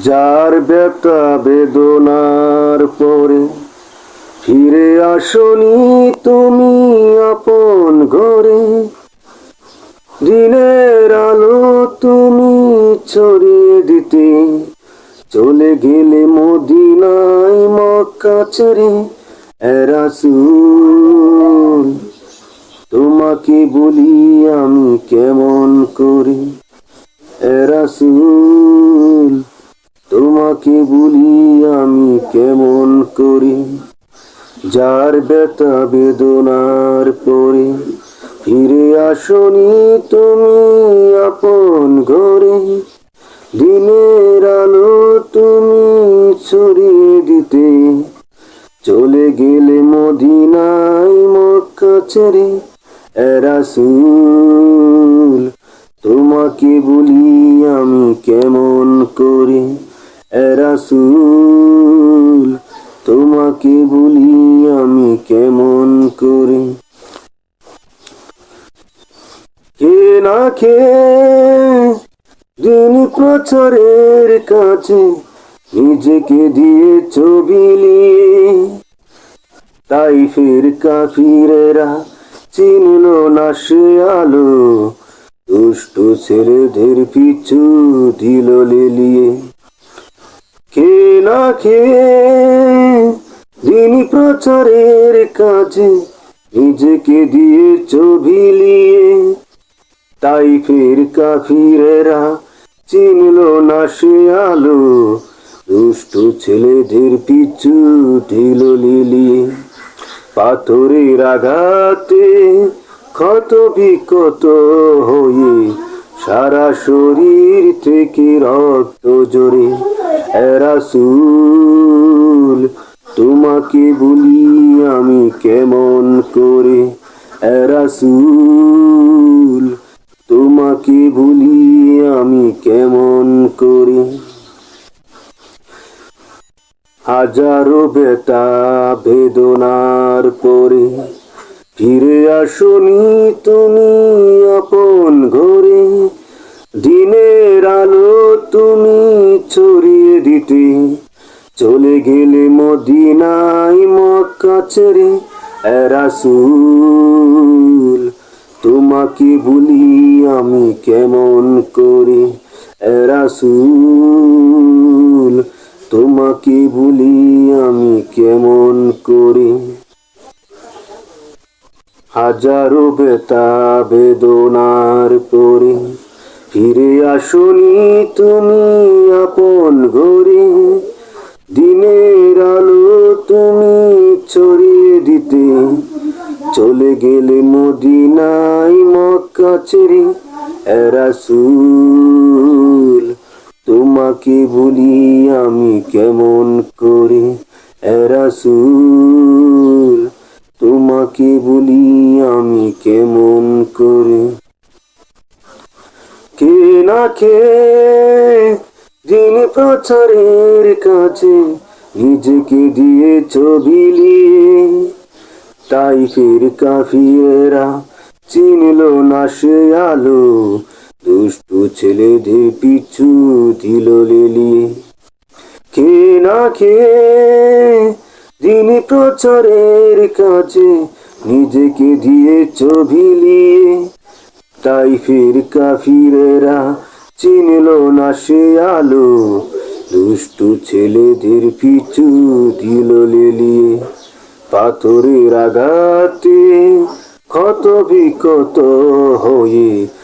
যার ব্যথা বেদনার পরে ফিরে আসনি তুমি আপন ঘরে, দিনের আলো তুমি ছড়িয়ে দিতে চলে গেলে মদিনায় মক্কা ছেড়ে। এ রাসূল তোমাকে বলি আমি কেমন করে, এ রাসূল তোমাকে বলি আমি কেমন করে। যার ব্যথা বেদনার পরে ফিরে আসনি তুমি আপন ঘরে, দিনের আলো তুমি ছড়িয়ে দিতে চলে গেলে মদিনায় মক্কা ছেড়ে। এ রাসূল তোমাকে বলি আমি কেমন করে, এ রাসূল তোমাকে বলি আমি কেমন করে। কে না খেয়ে দিন প্রচারের কাছে নিজেকে দিয়েছ বিলিয়ে, তাইফের কাফিরেরা চিনল না সে আলো, দুষ্ট ছেলেদের পিছু দিল লেলিয়ে। কে না খেয়ে দিন প্রচারের কাজে নিজেকে দিয়েছ বিলিয়ে, তাইফের কাফিরেরা চিনল না সে আলো, দুষ্ট ছেলেদের পিছু দিল লেলিয়ে। পাথরের আঘাতে ক্ষত বিক্ষত হয়ে সারা শরীর থেকে রক্ত ঝরে। এ রাসূল তোমাকে বলি আমি কেমন করে, এ রাসূল তোমাকে বলি আমি কেমন করে। হাজারো ব্যথা বেদনার পরে ফিরে আসনি তুমি আপন ঘরে, দিনের আলো তুমি ছড়িয়ে দিতে চলে গেলে মদিনায় মক্কা ছেড়ে। এ রাসূল তোমাকে বলি আমি কেমন করে, এ রাসূল তোমাকে বলি আমি কেমন করে। হাজারো ব্যথা বেদনার পরে ফিরে আসনি তুমি আপন ঘরে, দিনের আলো তুমি ছড়িয়ে দিতে চলে গেলে মদিনায় মক্কা ছেড়ে। এ রাসূল তোমাকে বলি আমি কেমন করে, এ রাসূল তোমাকে বলি আমি কেমন করে। কে না খেয়ে দিন প্রচারের কাছে নিজেকে দিয়েছ বিলিয়ে, তাইফের কাফিরেরা চিনল না সে আলো, দুষ্ট ছেলেদের পিছু দিল লেলিয়ে। কে না খেয়ে দিন প্রচারের কাছে নিজেকে দিয়েছ বিলিয়ে, তাইফের কাফিরেরা চিনল না সে আলো, দুষ্ট ছেলেদের পিছু দিল লেলিয়ে। পাথরের আঘাতে ক্ষত বিক্ষত হয়ে